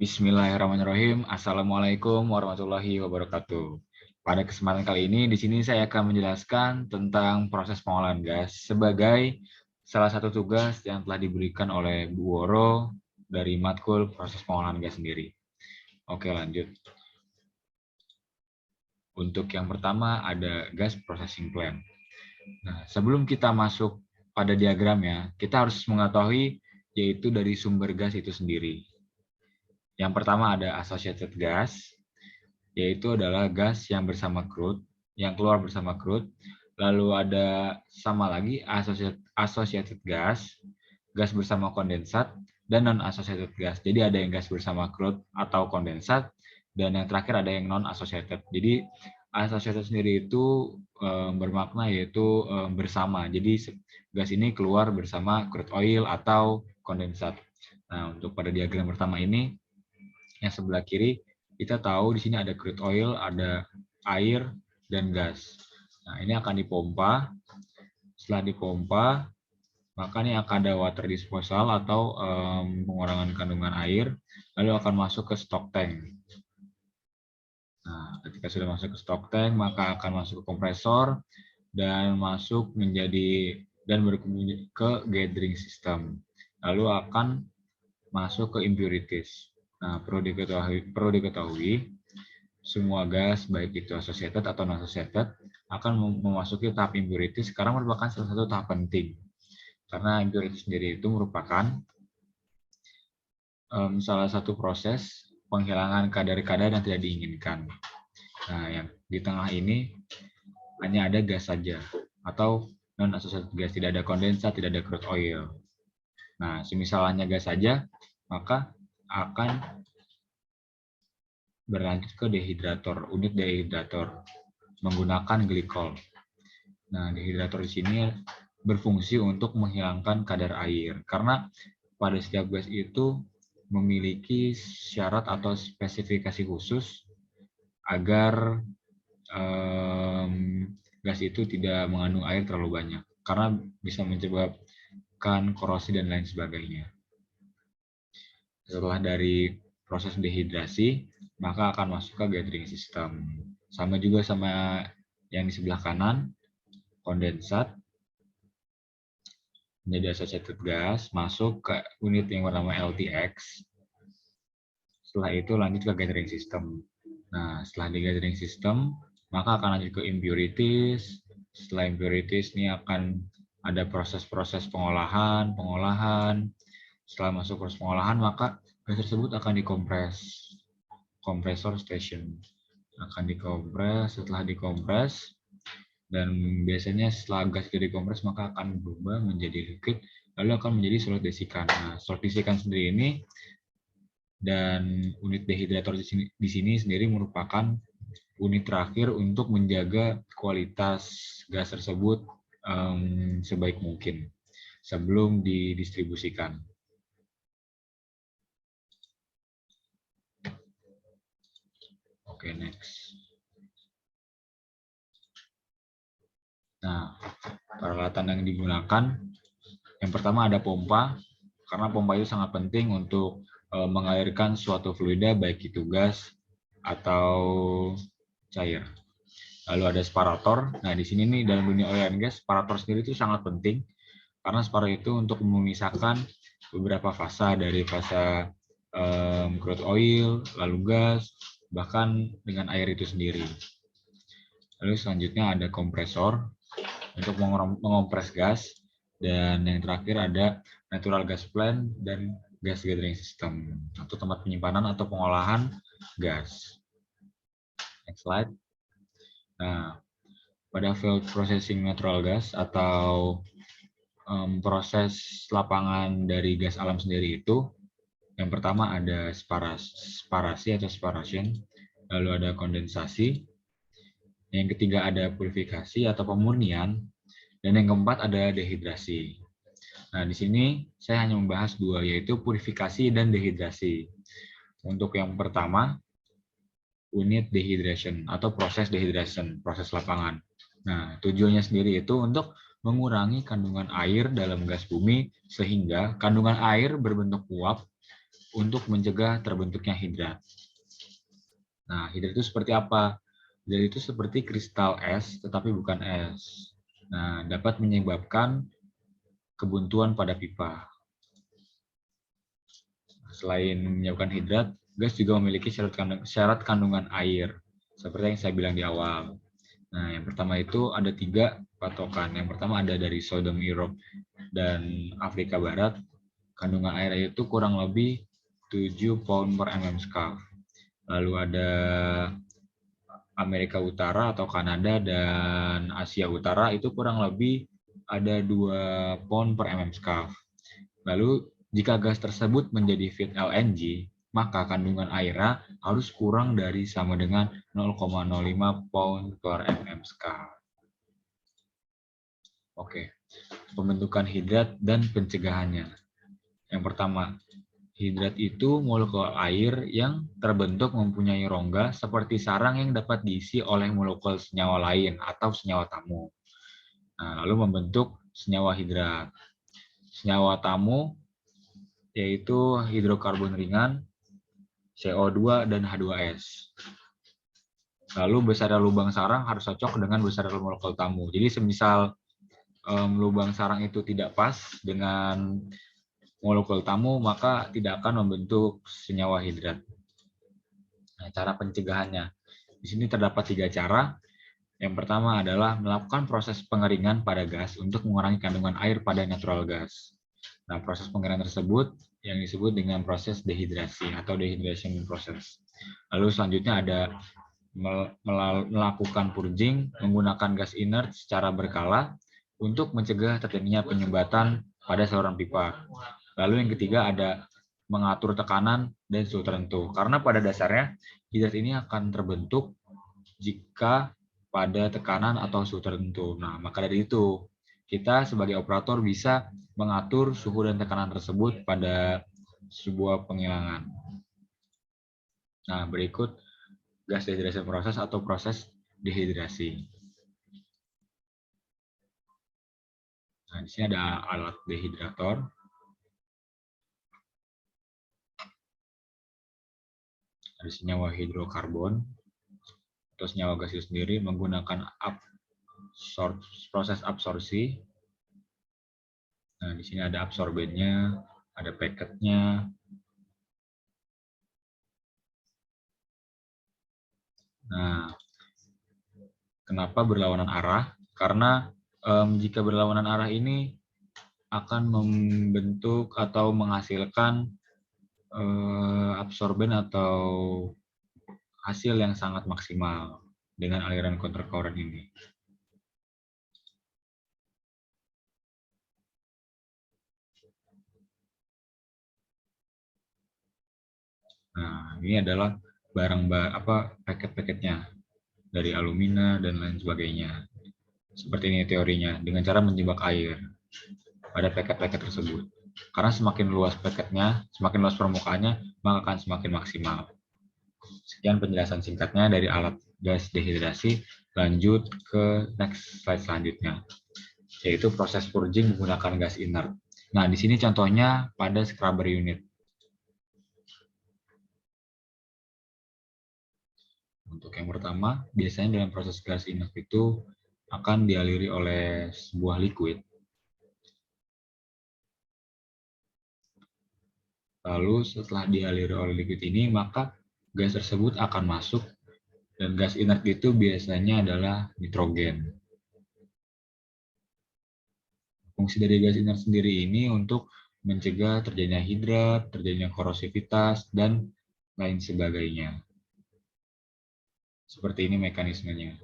Bismillahirrahmanirrahim. Assalamualaikum warahmatullahi wabarakatuh. Pada kesempatan kali ini, di sini saya akan menjelaskan tentang proses pengolahan gas sebagai salah satu tugas yang telah diberikan oleh Bu Woro dari matkul proses pengolahan gas sendiri. Oke, lanjut. Untuk yang pertama ada gas processing plant. Nah, sebelum kita masuk pada diagramnya, kita harus mengetahui yaitu dari sumber gas itu sendiri. Yang pertama ada associated gas, yaitu adalah gas yang bersama crude, yang keluar bersama crude. Lalu ada sama lagi associated gas, gas bersama kondensat, dan non-associated gas. Jadi ada yang gas bersama crude atau kondensat, dan yang terakhir ada yang non-associated. Jadi associated sendiri itu bermakna yaitu bersama. Jadi gas ini keluar bersama crude oil atau kondensat. Nah, untuk pada diagram pertama ini, yang sebelah kiri, kita tahu di sini ada crude oil, ada air, dan gas. Nah, ini akan dipompa. Setelah dipompa, maka ini akan ada water disposal atau pengurangan kandungan air, lalu akan masuk ke stock tank. Nah, ketika sudah masuk ke stock tank, maka akan masuk ke kompresor dan masuk menjadi dan berkunjung ke gathering system. Lalu akan masuk ke impurities. Nah, perlu diketahui semua gas, baik itu associated atau non-associated, akan memasuki tahap impurities karena merupakan salah satu tahap penting. Karena impurities sendiri itu merupakan salah satu proses penghilangan kadar-kadar yang tidak diinginkan. Nah, yang di tengah ini hanya ada gas saja, atau non-associated gas, tidak ada kondensat, tidak ada crude oil. Nah, semisal hanya gas saja, maka akan berlanjut ke dehidrator, unit dehidrator menggunakan glikol. Nah, dehidrator di sini berfungsi untuk menghilangkan kadar air karena pada setiap gas itu memiliki syarat atau spesifikasi khusus agar gas itu tidak mengandung air terlalu banyak karena bisa menyebabkan korosi dan lain sebagainya. Setelah dari proses dehidrasi, maka akan masuk ke gathering system. Sama juga sama yang di sebelah kanan, kondensat menjadi associated gas, masuk ke unit yang bernama LTX. Setelah itu lanjut ke gathering system. Nah, setelah di gathering system, maka akan lanjut ke impurities. Setelah impurities ini akan ada proses-proses pengolahan. Setelah masuk proses pengolahan, maka gas tersebut akan dikompres. Kompresor station akan dikompres. Setelah dikompres, dan biasanya setelah gas itu dikompres, maka akan berubah menjadi liquid, lalu akan menjadi solid desikan. Nah, solid desikan sendiri ini dan unit dehidrator di sini sendiri merupakan unit terakhir untuk menjaga kualitas gas tersebut sebaik mungkin sebelum didistribusikan. Oke, next. Nah, peralatan yang digunakan, yang pertama ada pompa, karena pompa itu sangat penting untuk mengalirkan suatu fluida, baik itu gas atau cair. Lalu ada separator. Nah, di sini nih dalam dunia oil and gas, separator sendiri itu sangat penting karena separator itu untuk memisahkan beberapa fasa dari fasa crude oil, lalu gas, bahkan dengan air itu sendiri. Lalu selanjutnya ada kompresor untuk mengompres gas, dan yang terakhir ada natural gas plant dan gas gathering system atau tempat penyimpanan atau pengolahan gas. Next slide. Nah, pada field processing natural gas atau proses lapangan dari gas alam sendiri itu, yang pertama ada sparasi atau sparation, lalu ada kondensasi, yang ketiga ada purifikasi atau pemurnian, dan yang keempat ada dehidrasi. Nah, di sini saya hanya membahas dua, yaitu purifikasi dan dehidrasi. Untuk yang pertama, unit dehydration atau proses dehydration, proses lapangan. Nah, tujuannya sendiri itu untuk mengurangi kandungan air dalam gas bumi sehingga kandungan air berbentuk uap untuk mencegah terbentuknya hidrat. Nah, hidrat itu seperti apa? Hidrat itu seperti kristal es, tetapi bukan es. Nah, dapat menyebabkan kebuntuan pada pipa. Selain menyebabkan hidrat, gas juga memiliki syarat kandungan air, seperti yang saya bilang di awal. Nah, yang pertama itu ada 3 patokan. Yang pertama ada dari Southern Europe dan Afrika Barat. Kandungan air itu kurang lebih 7 pound per mm scuff. Lalu ada Amerika Utara atau Kanada dan Asia Utara itu kurang lebih ada 2 pound per mm scuff. Lalu jika gas tersebut menjadi feed LNG, maka kandungan airnya harus kurang dari sama dengan 0,05 pound per mm scuff. Oke, pembentukan hidrat dan pencegahannya. Yang pertama, hidrat itu molekul air yang terbentuk mempunyai rongga seperti sarang yang dapat diisi oleh molekul senyawa lain atau senyawa tamu. Nah, lalu membentuk senyawa hidrat. Senyawa tamu yaitu hidrokarbon ringan, CO2, dan H2S. Lalu besaran lubang sarang harus cocok dengan besaran molekul tamu. Jadi semisal lubang sarang itu tidak pas dengan molekul tamu, maka tidak akan membentuk senyawa hidrat. Nah, cara pencegahannya. Di sini terdapat 3 cara. Yang pertama adalah melakukan proses pengeringan pada gas untuk mengurangi kandungan air pada natural gas. Nah, proses pengeringan tersebut yang disebut dengan proses dehidrasi atau dehydration process. Lalu selanjutnya ada melakukan purging menggunakan gas inert secara berkala untuk mencegah terjadinya penyumbatan pada saluran pipa. Lalu yang ketiga ada mengatur tekanan dan suhu tertentu. Karena pada dasarnya hidrat ini akan terbentuk jika pada tekanan atau suhu tertentu. Nah, maka dari itu kita sebagai operator bisa mengatur suhu dan tekanan tersebut pada sebuah penghilangan. Nah, berikut gas dehydration proses atau proses dehidrasi. Nah, di sini ada alat dehidrator. Ada senyawa hidrokarbon atau senyawa gas itu sendiri menggunakan proses absorpsi. Nah, di sini ada absorbennya, ada packetnya. Nah, kenapa berlawanan arah? Karena jika berlawanan arah ini akan membentuk atau menghasilkan absorben atau hasil yang sangat maksimal dengan aliran counter-current ini. Nah, ini adalah paket-paketnya dari alumina dan lain sebagainya. Seperti ini teorinya, dengan cara menjebak air pada paket-paket tersebut. Karena semakin luas paketnya, semakin luas permukaannya, maka akan semakin maksimal. Sekian penjelasan singkatnya dari alat gas dehidrasi. Lanjut ke next slide selanjutnya, yaitu proses purging menggunakan gas inert. Nah, di sini contohnya pada scrubber unit. Untuk yang pertama, biasanya dalam proses gas inert itu akan dialiri oleh sebuah liquid. Lalu setelah dialiri oleh liquid ini, maka gas tersebut akan masuk, dan gas inert itu biasanya adalah nitrogen. Fungsi dari gas inert sendiri ini untuk mencegah terjadinya hidrat, terjadinya korosivitas, dan lain sebagainya. Seperti ini mekanismenya.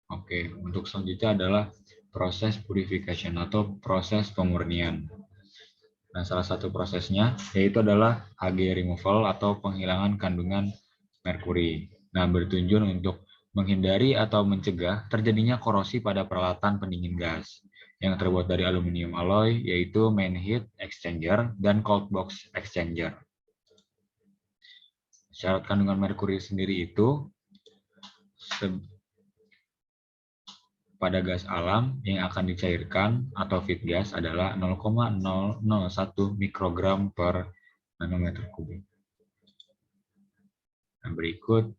Oke, untuk selanjutnya adalah proses purification atau proses pemurnian. Nah, salah satu prosesnya yaitu adalah Hg removal atau penghilangan kandungan merkuri. Nah, bertujuan untuk menghindari atau mencegah terjadinya korosi pada peralatan pendingin gas yang terbuat dari aluminium alloy, yaitu main heat exchanger dan cold box exchanger. Syarat kandungan merkuri sendiri itu pada gas alam yang akan dicairkan atau feed gas adalah 0,001 mikrogram per nanometer kubik. Nah, berikut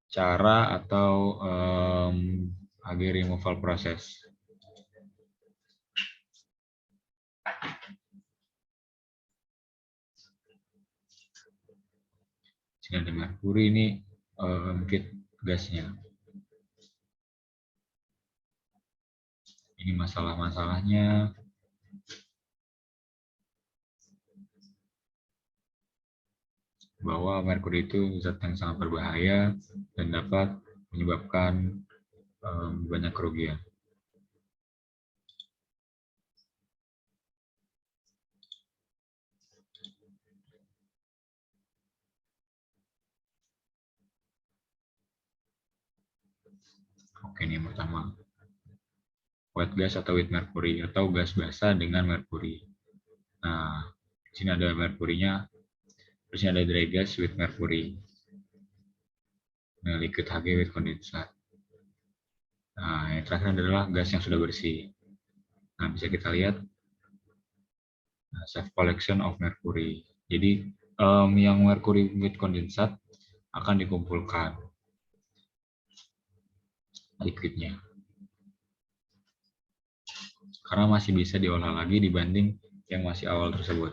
cara atau AG removal proses. Sini ada merkuri, ini feed gasnya. Ini masalah-masalahnya. Bahwa merkuri itu zat yang sangat berbahaya dan dapat menyebabkan banyak kerugian. Oke, ini yang pertama. Wet gas atau with mercury, atau gas basah dengan merkuri. Nah, di sini ada merkurinya, terus ini ada dry gas with mercury. Nah, liquid HG with condensate. Nah, yang terakhir adalah gas yang sudah bersih. Nah, bisa kita lihat safe collection of mercury. Jadi, yang mercury with condensate akan dikumpulkan liquidnya. Karena masih bisa diolah lagi dibanding yang masih awal tersebut.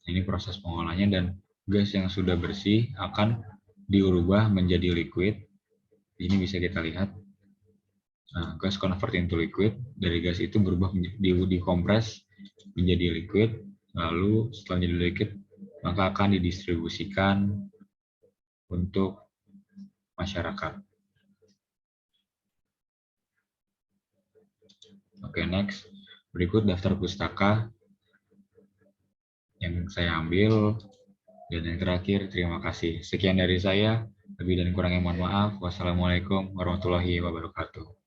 Ini proses pengolahannya, dan gas yang sudah bersih akan diubah menjadi liquid. Ini bisa kita lihat. Nah, gas convert into liquid, dari gas itu berubah dikompres menjadi liquid, lalu setelah menjadi liquid maka akan didistribusikan untuk masyarakat. Oke, next. Berikut daftar pustaka yang saya ambil. Dan yang terakhir, terima kasih. Sekian dari saya. Lebih dan kurangnya mohon maaf. Wassalamualaikum warahmatullahi wabarakatuh.